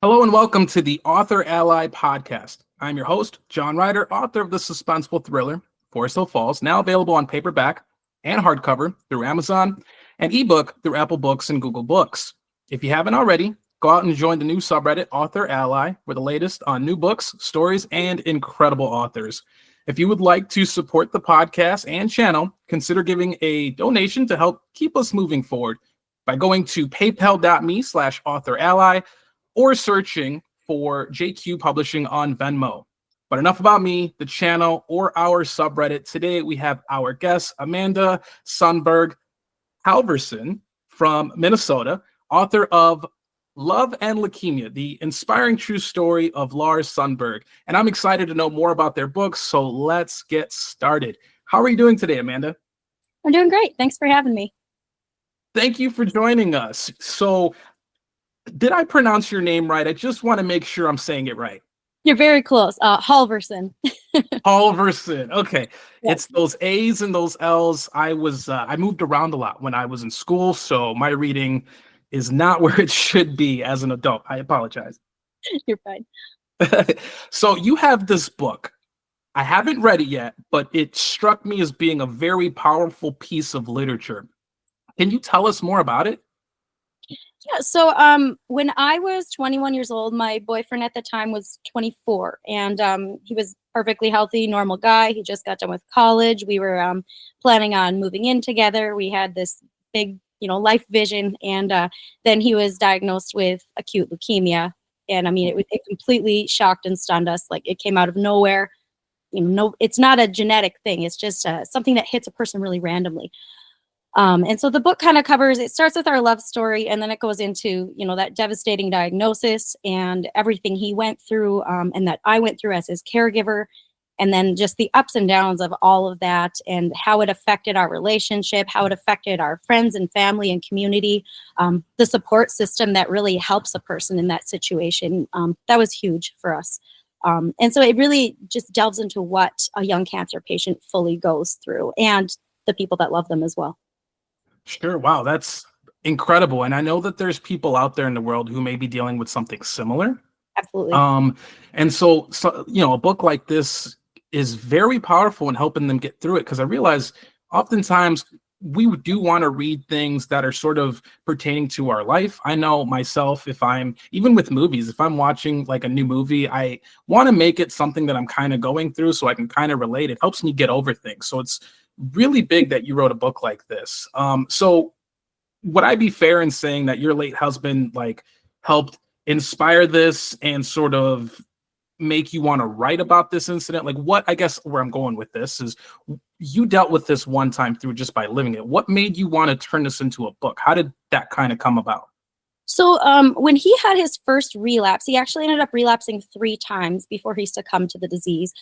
Hello and welcome to the AuthorAlly podcast. I'm your host, John Ryder, author of the suspenseful thriller, Forest Hill Falls, now available on paperback and hardcover through Amazon and ebook through Apple Books and Google Books. If you haven't already, go out and join the new subreddit, AuthorAlly, for the latest on new books, stories, and incredible authors. If you would like to support the podcast and channel, consider giving a donation to help keep us moving forward by going to paypal.me/AuthorAlly or searching for JQ Publishing on Venmo. But enough about me, the channel, or our subreddit. Today we have our guest, Amanda Sundberg Halvorson from Minnesota, author of Love and Leukemia, the inspiring true story of Lars Sundberg. And I'm excited to know more about their books, so let's get started. How are you doing today, Amanda? I'm doing great. Thanks for having me. Thank you for joining us. So, did I pronounce your name right? I just want to make sure I'm saying it right. You're very close. Halvorson. Halvorson. Okay. Yes. It's those A's and those L's. I moved around a lot when I was in school, so my reading is not where it should be as an adult. I apologize. You're fine. So you have this book. I haven't read it yet, but it struck me as being a very powerful piece of literature. Can you tell us more about it? Yeah. So when I was 21 years old, my boyfriend at the time was 24, and he was perfectly healthy, normal guy. He just got done with college. We were planning on moving in together. We had this big, life vision, and then he was diagnosed with acute leukemia. And I mean, it completely shocked and stunned us. Like, it came out of nowhere. It's not a genetic thing. It's just something that hits a person really randomly. And so the book kind of it starts with our love story, and then it goes into, that devastating diagnosis and everything he went through, and that I went through as his caregiver, and then just the ups and downs of all of that and how it affected our relationship, how it affected our friends and family and community, the support system that really helps a person in that situation. That was huge for us. And so it really just delves into what a young cancer patient fully goes through, and the people that love them as well. Sure. Wow, that's incredible. And I know that there's people out there in the world who may be dealing with something similar. Absolutely. And so a book like this is very powerful in helping them get through it, because I realize oftentimes we do want to read things that are sort of pertaining to our life. I know myself, even with movies, if I'm watching like a new movie, I want to make it something that I'm kind of going through so I can kind of relate. It helps me get over things. So it's really big that you wrote a book like this. So would I be fair in saying that your late husband helped inspire this and sort of make you want to write about this incident? I guess where I'm going with this is, you dealt with this one time through just by living it. What made you want to turn this into a book? How did that kind of come about? So when he had his first relapse, he actually ended up relapsing 3 times before he succumbed to the disease.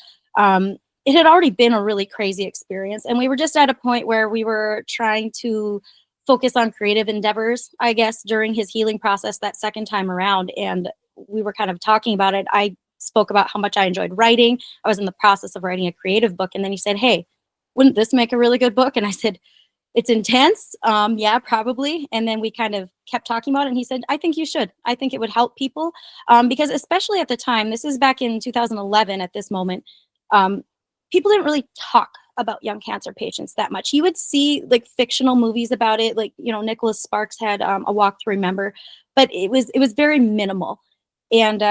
It had already been a really crazy experience, and we were just at a point where we were trying to focus on creative endeavors, I guess, during his healing process that second time around. And we were kind of talking about it. I spoke about how much I enjoyed writing. I was in the process of writing a creative book. And then he said, "Hey, wouldn't this make a really good book?" And I said, "It's intense. Yeah, probably." And then we kind of kept talking about it. And he said, "I think you should. I think it would help people." Because especially at the time, this is back in 2011 at this moment, people didn't really talk about young cancer patients that much. You would see fictional movies about it, Nicholas Sparks had A Walk to Remember, but it was very minimal. And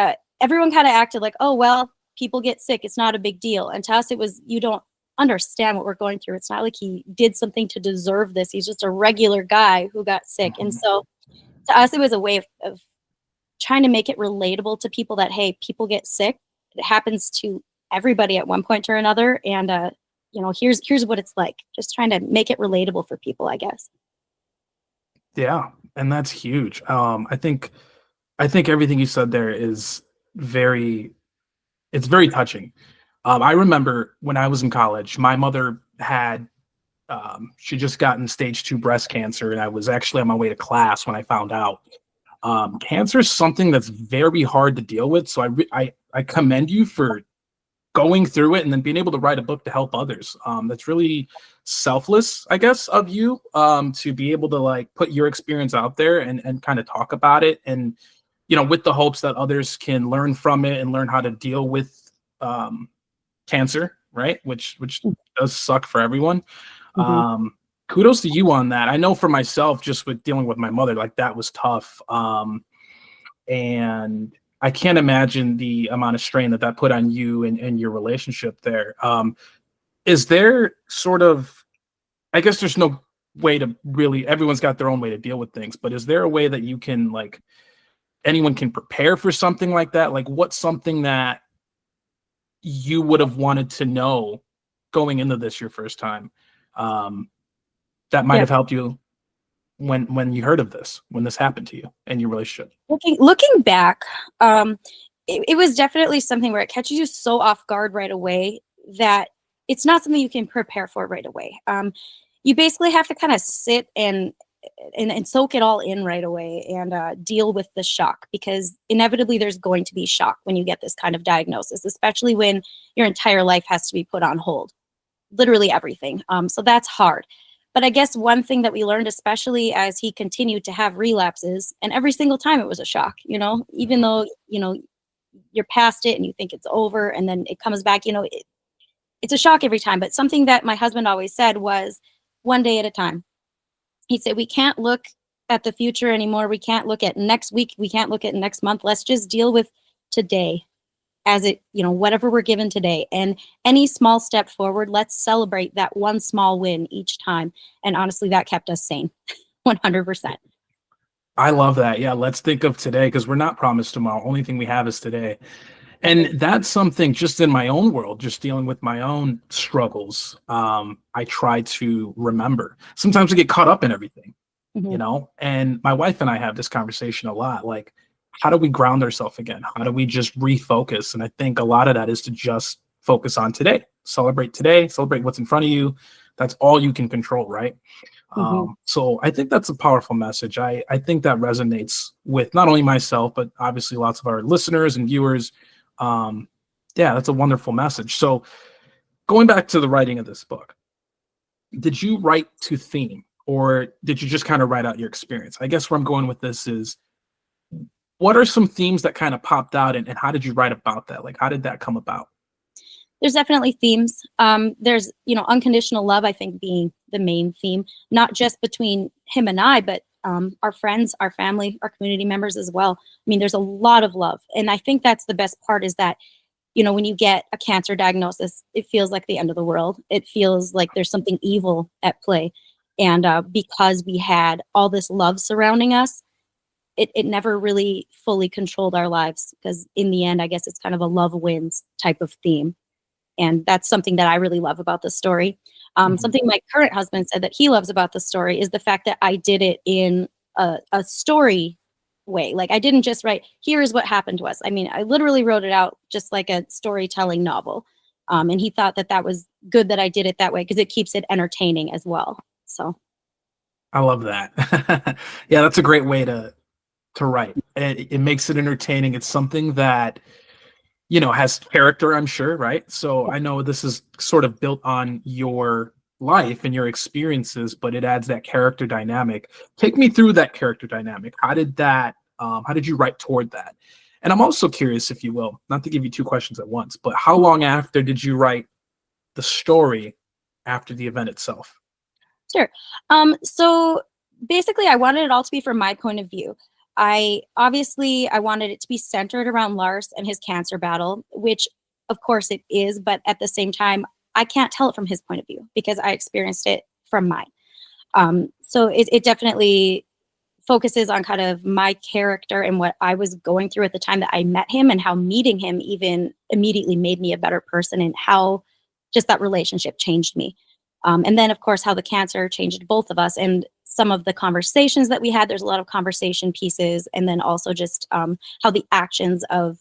everyone kind of acted like, "Oh, well, people get sick. It's not a big deal." And to us, it was, you don't understand what we're going through. It's not like he did something to deserve this. He's just a regular guy who got sick. And so to us, it was a way of trying to make it relatable to people that, hey, people get sick. It happens to everybody at one point or another. And, here's what it's like. Just trying to make it relatable for people, I guess. Yeah. And that's huge. I think everything you said there is very touching. I remember when I was in college, my mother had, she just gotten stage 2 breast cancer. And I was actually on my way to class when I found out. Cancer is something that's very hard to deal with. So I commend you for going through it and then being able to write a book to help others. That's really selfless, I guess, of you, to be able to put your experience out there and kind of talk about it. And with the hopes that others can learn from it and learn how to deal with cancer, right? Which does suck for everyone. Mm-hmm. Kudos to you on that. I know for myself, just with dealing with my mother, like that was tough. And I can't imagine the amount of strain that put on you and your relationship there. Is there sort of, I guess there's no way to really, everyone's got their own way to deal with things, but is there a way that you can, like, anyone can prepare for something like that? Like, what's something that you would have wanted to know going into this your first time, that might Yeah. have helped you when you heard of this, when this happened to you and your relationship? Looking back, it was definitely something where it catches you so off guard right away that it's not something you can prepare for right away. You basically have to kind of sit and soak it all in right away and deal with the shock, because inevitably there's going to be shock when you get this kind of diagnosis, especially when your entire life has to be put on hold, literally everything. So that's hard. But I guess one thing that we learned, especially as he continued to have relapses, and every single time it was a shock, even though, you're past it and you think it's over and then it comes back, it's a shock every time. But something that my husband always said was, one day at a time. He said, we can't look at the future anymore. We can't look at next week. We can't look at next month. Let's just deal with today as it, whatever we're given today. And any small step forward, let's celebrate that one small win each time. And honestly, that kept us sane, 100%. I love that. Yeah, let's think of today, because we're not promised tomorrow. Only thing we have is today. And that's something just in my own world, just dealing with my own struggles. I try to remember. Sometimes we get caught up in everything, Mm-hmm. and my wife and I have this conversation a lot. Like, how do we ground ourselves again? How do we just refocus? And I think a lot of that is to just focus on today, celebrate what's in front of you. That's all you can control, right? Mm-hmm. So I think that's a powerful message. I think that resonates with not only myself, but obviously lots of our listeners and viewers. Yeah, that's a wonderful message. So going back to the writing of this book, did you write to theme, or did you just kind of write out your experience? I guess where I'm going with this is, what are some themes that kind of popped out, and how did you write about that? Like, how did that come about? There's definitely themes. There's, unconditional love, I think, being the main theme, not just between him and I, but our friends, our family, our community members as well. I mean, there's a lot of love. And I think that's the best part, is that, when you get a cancer diagnosis, it feels like the end of the world. It feels like there's something evil at play. And because we had all this love surrounding us, it never really fully controlled our lives, because in the end, I guess it's kind of a love wins type of theme. And that's something that I really love about the story. Something my current husband said that he loves about the story is the fact that I did it in a story way. Like, I didn't just write, here is what happened to us. I mean, I literally wrote it out just like a storytelling novel. And he thought that was good that I did it that way, because it keeps it entertaining as well. So I love that. Yeah, that's a great way to write. It makes it entertaining. It's something that has character, I'm sure, right? So I know this is sort of built on your life and your experiences, but it adds that character dynamic. Take me through that character dynamic. How did you write toward that? And I'm also curious, if you will, not to give you two questions at once, but how long after did you write the story after the event itself? sure. So basically, I wanted it all to be from my point of view. I wanted it to be centered around Lars and his cancer battle, which of course it is, but at the same time, I can't tell it from his point of view because I experienced it from mine. So it definitely focuses on kind of my character and what I was going through at the time that I met him, and how meeting him even immediately made me a better person, and how just that relationship changed me. And then, of course, how the cancer changed both of us, and some of the conversations that we had. There's a lot of conversation pieces, and then also just how the actions of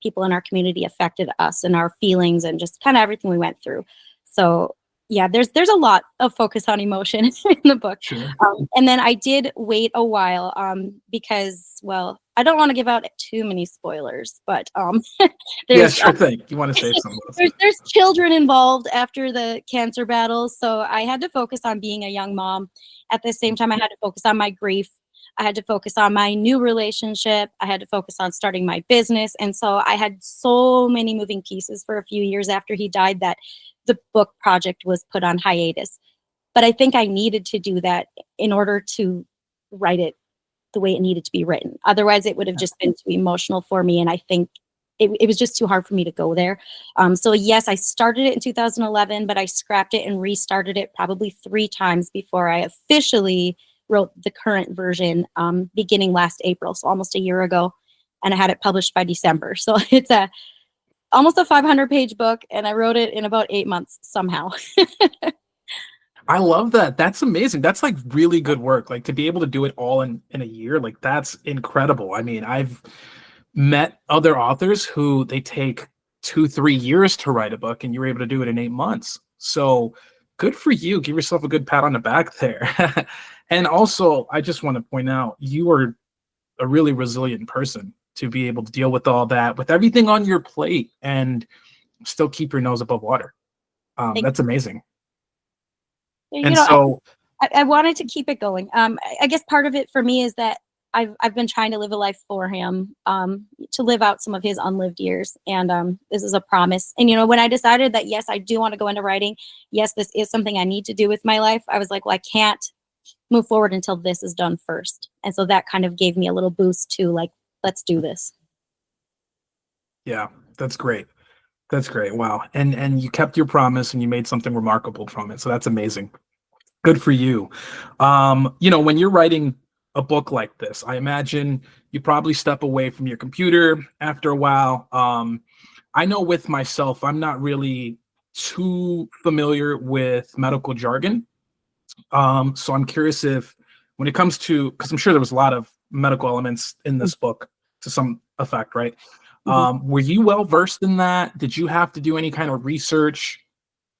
people in our community affected us and our feelings, and just kind of everything we went through. So yeah, there's a lot of focus on emotion in the book. Sure. And then I did wait a while because, well, I don't want to give out too many spoilers, but Yeah, there's sure thing. You want to save some of us. there's children involved after the cancer battle, so I had to focus on being a young mom. At the same time, I had to focus on my grief. I had to focus on my new relationship. I had to focus on starting my business. And so I had so many moving pieces for a few years after he died that the book project was put on hiatus. But I think I needed to do that in order to write it the way it needed to be written. Otherwise, it would have just been too emotional for me. And I think it was just too hard for me to go there. So yes, I started it in 2011, but I scrapped it and restarted it probably 3 times before I officially wrote the current version beginning last April, so almost a year ago. And I had it published by December. So it's almost a 500-page book, and I wrote it in about 8 months somehow. I love that. That's amazing. That's like really good work. Like to be able to do it all in a year, like that's incredible. I mean, I've met other authors who they take 2-3 years to write a book, and you were able to do it in 8 months. So good for you. Give yourself a good pat on the back there. And also, I just want to point out, you are a really resilient person to be able to deal with all that, with everything on your plate, and still keep your nose above water. That's amazing. And so I wanted to keep it going. I guess part of it for me is that I've been trying to live a life for him, to live out some of his unlived years. And this is a promise. And, when I decided that, yes, I do want to go into writing, yes, this is something I need to do with my life, I was like, well, I can't move forward until this is done first. And so that kind of gave me a little boost to like, let's do this. Yeah, that's great. That's great. Wow. And you kept your promise and you made something remarkable from it. So that's amazing. Good for you. When you're writing a book like this, I imagine you probably step away from your computer after a while. I know with myself, I'm not really too familiar with medical jargon. So I'm curious if, when it comes to, because I'm sure there was a lot of medical elements in this book to some effect, right? Were you well versed in that? Did you have to do any kind of research?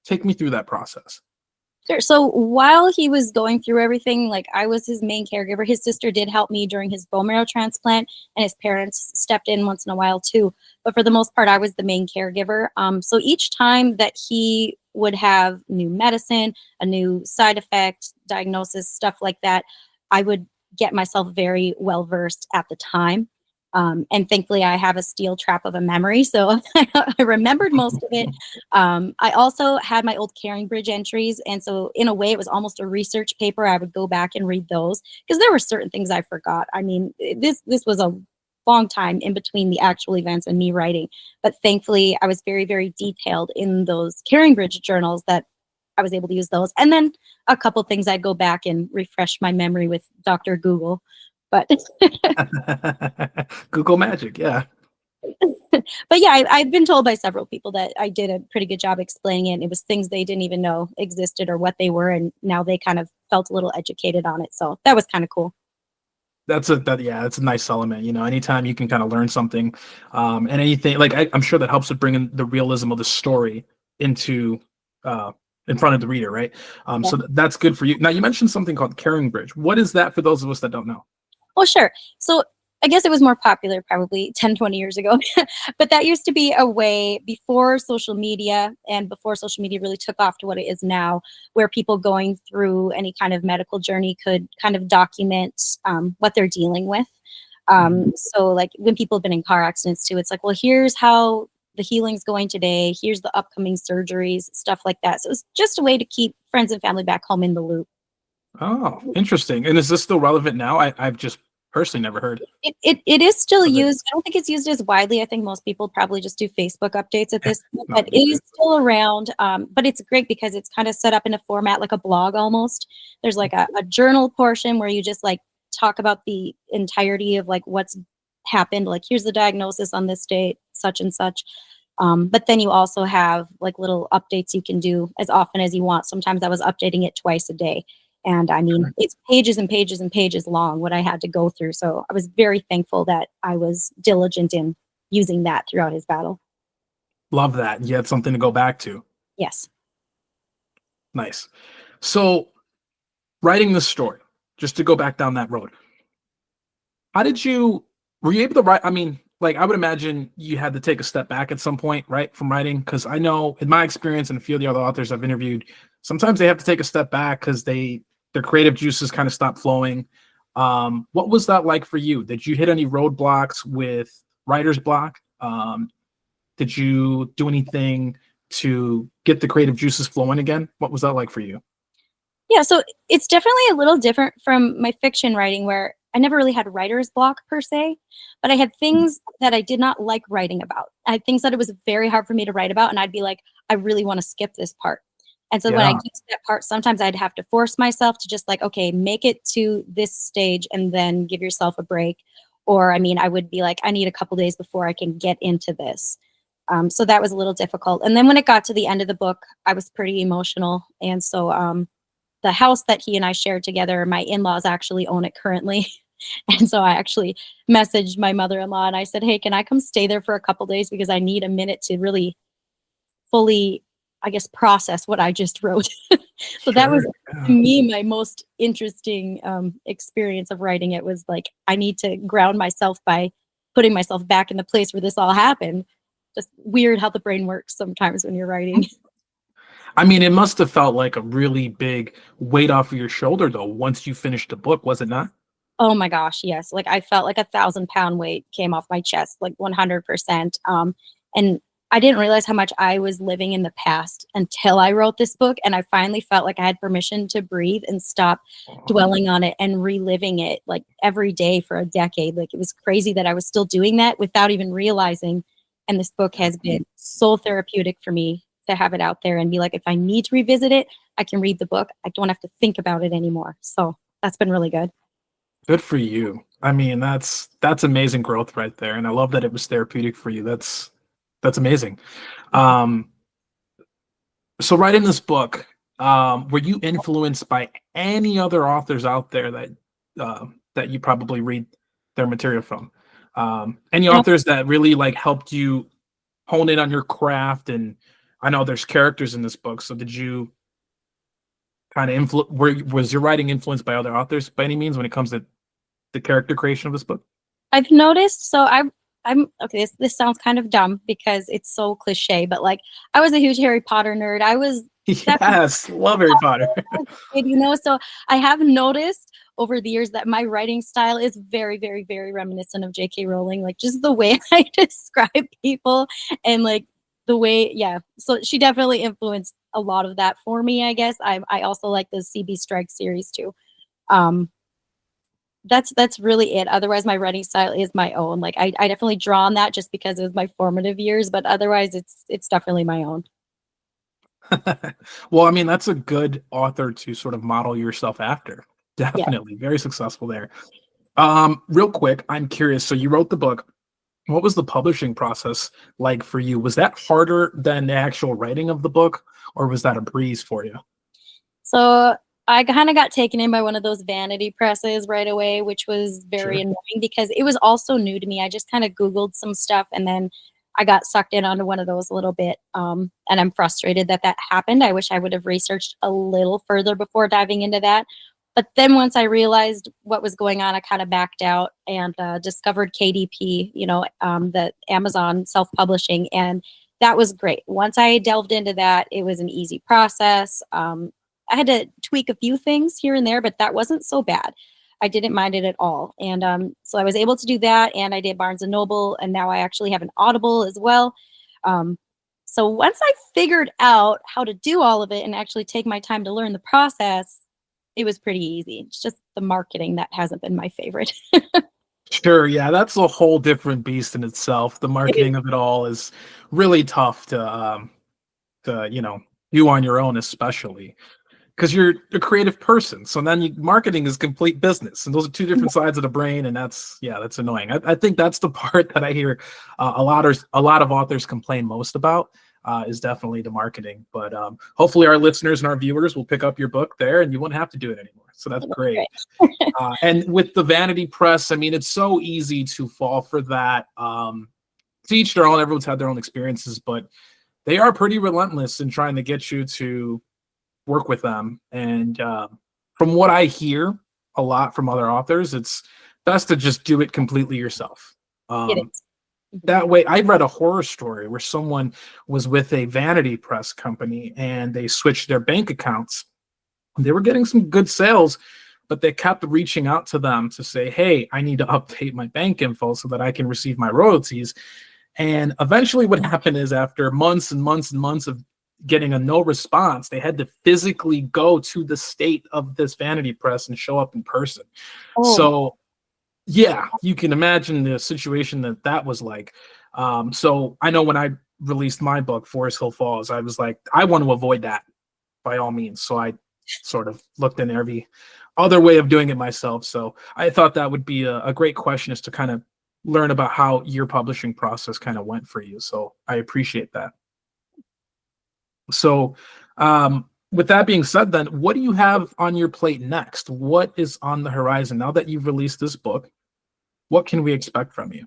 Take me through that process. Sure. So while he was going through everything, like I was his main caregiver. His sister did help me during his bone marrow transplant, and his parents stepped in once in a while too. But for the most part, I was the main caregiver. So each time that he would have new medicine, a new side effect, diagnosis, stuff like that, I would get myself very well versed at the time. And thankfully, I have a steel trap of a memory, so I remembered most of it. I also had my old Caring Bridge entries, and so in a way, it was almost a research paper. I would go back and read those because there were certain things I forgot. I mean, this was a long time in between the actual events and me writing, but thankfully, I was very, very detailed in those Caring Bridge journals that I was able to use those. And then a couple things I'd go back and refresh my memory with Dr. Google. But Google magic, yeah. But yeah, I've been told by several people that I did a pretty good job explaining it. And it was things they didn't even know existed or what they were, and now they kind of felt a little educated on it. So that was kind of cool. That's a nice element. Anytime you can kind of learn something, and anything like I'm sure that helps with bringing the realism of the story into in front of the reader, right? Yeah. So that's good for you. Now, you mentioned something called Caring Bridge. What is that for those of us that don't know? Oh, sure. So I guess it was more popular probably 10, 20 years ago, but that used to be a way before social media and before social media really took off to what it is now, where people going through any kind of medical journey could kind of document what they're dealing with. So like when people have been in car accidents too, it's like, well, here's how the healing's going today. Here's the upcoming surgeries, stuff like that. So it's just a way to keep friends and family back home in the loop. Oh, interesting. And is this still relevant now? I've just personally never heard. It is still used. I don't think it's used as widely. I think most people probably just do Facebook updates at this point, but it is still around. But it's great because it's kind of set up in a format like a blog almost. There's like a journal portion where you just like talk about the entirety of like what's happened. Like here's the diagnosis on this date, such and such. But then you also have like little updates you can do as often as you want. Sometimes I was updating it twice a day. And I mean, it's pages and pages and pages long what I had to go through. So I was very thankful that I was diligent in using that throughout his battle. Love that. You had something to go back to. Yes. Nice. So writing this story, just to go back down that road, were you able to write? I mean, like I would imagine you had to take a step back at some point, right, from writing? Because I know in my experience and a few of the other authors I've interviewed, sometimes they have to take a step back because their creative juices kind of stop flowing. What was that like for you? Did you hit any roadblocks with writer's block? Did you do anything to get the creative juices flowing again? What was that like for you? Yeah, so it's definitely a little different from my fiction writing where I never really had writer's block per se, but I had things that I did not like writing about. I had things that it was very hard for me to write about, and I'd be like, I really want to skip this part. And so when I Yeah. get to that part, sometimes I'd have to force myself to just like, okay, make it to this stage and then give yourself a break. Or, I mean, I would be like, I need a couple days before I can get into this. So that was a little difficult. And then when it got to the end of the book, I was pretty emotional. And so the house that he and I shared together, my in-laws actually own it currently. And so I actually messaged my mother-in-law and I said, hey, can I come stay there for a couple days because I need a minute to really fully, I guess, process what I just wrote. So that Sure. was, to Yeah. me, my most interesting experience of writing it was like, I need to ground myself by putting myself back in the place where this all happened. Just weird how the brain works sometimes when you're writing. I mean, it must have felt like a really big weight off of your shoulder, though, once you finished the book, was it not? Oh my gosh, yes. Like I felt like 1,000 pound weight came off my chest, like 100%. And I didn't realize how much I was living in the past until I wrote this book. And I finally felt like I had permission to breathe and stop dwelling on it and reliving it like every day for a decade. Like it was crazy that I was still doing that without even realizing. And this book has been so therapeutic for me to have it out there and be like, if I need to revisit it, I can read the book. I don't have to think about it anymore. So that's been really good. Good for you. I mean, that's amazing growth right there, and I love that it was therapeutic for you. That's amazing. Um, so writing this book, were you influenced by any other authors out there that you probably read their material from? Any You know, authors that really like helped you hone in on your craft? And I know there's characters in this book, so did you kind of was your writing influenced by other authors by any means when it comes to the character creation of this book? I've noticed, so I'm okay, this sounds kind of dumb because it's so cliche, but like I was a huge Harry Potter nerd. I was definitely Yes, love Harry Potter. a kid, so I have noticed over the years that my writing style is very, very, very reminiscent of J.K. Rowling, like just the way I describe people and like the way, yeah. So she definitely influenced a lot of that for me, I guess. I also like the CB Strike series too. Um, that's really it. Otherwise, my writing style is my own. Like I definitely draw on that just because it was my formative years, but otherwise it's definitely my own. Well, I mean, that's a good author to sort of model yourself after. Yeah. Definitely very successful there. Real quick, I'm curious. So you wrote the book. What was the publishing process like for you? Was that harder than the actual writing of the book, or was that a breeze for you? So I kind of got taken in by one of those vanity presses right away, which was very Sure. annoying because it was also new to me. I just kind of Googled some stuff and then I got sucked in onto one of those a little bit. And I'm frustrated that that happened. I wish I would have researched a little further before diving into that. But then once I realized what was going on, I kind of backed out and discovered KDP, the Amazon self-publishing. And that was great. Once I delved into that, it was an easy process. I had to tweak a few things here and there, but that wasn't so bad. I didn't mind it at all. And so I was able to do that. And I did Barnes and Noble. And now I actually have an Audible as well. Um, so once I figured out how to do all of it and actually take my time to learn the process, it was pretty easy. It's just the marketing that hasn't been my favorite. Sure, yeah, that's a whole different beast in itself. The It is. marketing of it all is really tough to do on your own, especially because you're a creative person. So then marketing is complete business, and those are two different sides of the brain, and that's annoying. I think that's the part that I hear a lot of authors complain most about. Is definitely the marketing, but hopefully our listeners and our viewers will pick up your book there, and you won't have to do it anymore. So that's great. And with the vanity press, I mean, it's so easy to fall for that. To each their own. Everyone's had their own experiences, but they are pretty relentless in trying to get you to work with them. And from what I hear a lot from other authors, it's best to just do it completely yourself. It Um, is. that way, I read a horror story where someone was with a vanity press company and they switched their bank accounts. They were getting some good sales, but they kept reaching out to them to say, hey, I need to update my bank info so that I can receive my royalties. And eventually what happened is, after months and months and months of getting a no response, they had to physically go to the state of this vanity press and show up in person. Oh, So yeah, you can imagine the situation that was like. So I know when I released my book, Forest Hill Falls, I was like, I want to avoid that by all means. So I sort of looked in every other way of doing it myself. So I thought that would be a great question, is to kind of learn about how your publishing process kind of went for you. So I appreciate that. So with that being said, then what do you have on your plate next? What is on the horizon now that you've released this book? What can we expect from you?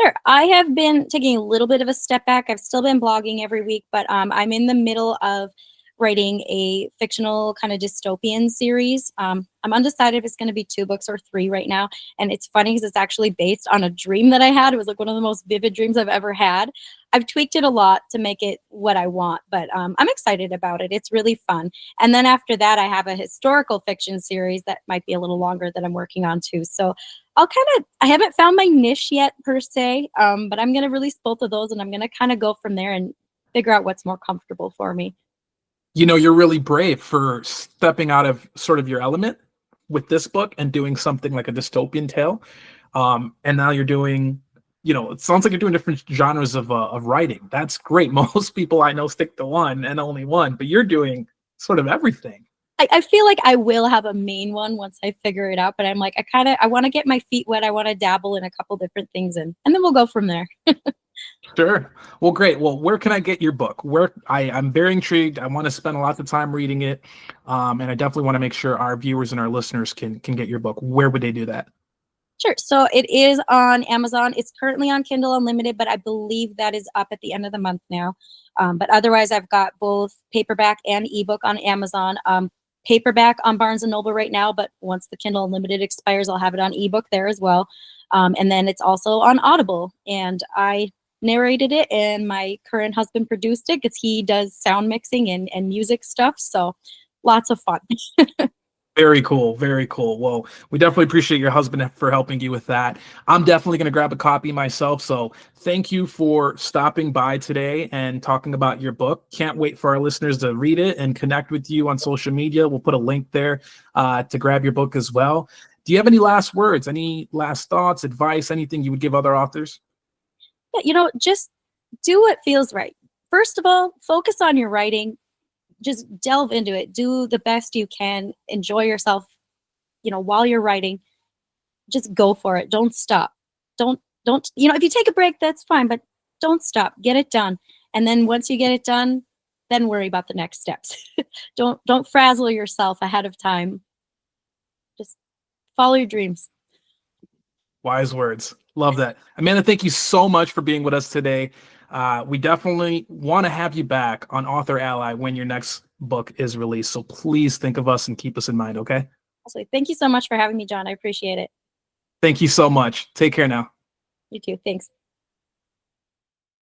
sure. I have been taking a little bit of a step back. I've still been blogging every week, but I'm in the middle of writing a fictional kind of dystopian series. I'm undecided if it's going to be 2 books or 3 right now. And it's funny because it's actually based on a dream that I had. It was like one of the most vivid dreams I've ever had. I've tweaked it a lot to make it what I want, but I'm excited about it. It's really fun. And then after that, I have a historical fiction series that might be a little longer that I'm working on too. So I haven't found my niche yet per se, but I'm going to release both of those, and I'm going to kind of go from there and figure out what's more comfortable for me. You know, you're really brave for stepping out of sort of your element with this book and doing something like a dystopian tale. And now you're doing, you know, it sounds like you're doing different genres of writing. That's great. Most people I know stick to one and only one, but you're doing sort of everything. I feel like I will have a main one once I figure it out, but I'm like, I want to get my feet wet. I want to dabble in a couple different things, and then we'll go from there. Sure. Well, great. Well, where can I get your book? I'm very intrigued. I want to spend a lot of time reading it. And I definitely want to make sure our viewers and our listeners can get your book. Where would they do that? Sure. So it is on Amazon. It's currently on Kindle Unlimited, but I believe that is up at the end of the month now. But otherwise, I've got both paperback and ebook on Amazon. Paperback on Barnes and Noble right now, but once the Kindle Unlimited expires, I'll have it on ebook there as well. And then it's also on Audible, and I narrated it, and my current husband produced it because he does sound mixing and music stuff. So lots of fun. Very cool. Very cool. Well, we definitely appreciate your husband for helping you with that. I'm definitely going to grab a copy myself. So thank you for stopping by today and talking about your book. Can't wait for our listeners to read it and connect with you on social media. We'll put a link there to grab your book as well. Do you have any last words, any last thoughts, advice, anything you would give other authors? Yeah, just do what feels right. First of all, focus on your writing. Just delve into it. Do the best you can. Enjoy yourself, while you're writing. Just go for it. Don't stop. Don't, if you take a break, that's fine, but don't stop. Get it done. And then once you get it done, then worry about the next steps. Don't frazzle yourself ahead of time. Just follow your dreams. Wise words. Love that. Amanda, thank you so much for being with us today. We definitely want to have you back on AuthorAlly when your next book is released. So please think of us and keep us in mind, okay? Also, thank you so much for having me, John. I appreciate it. Thank you so much. Take care now. You too. Thanks.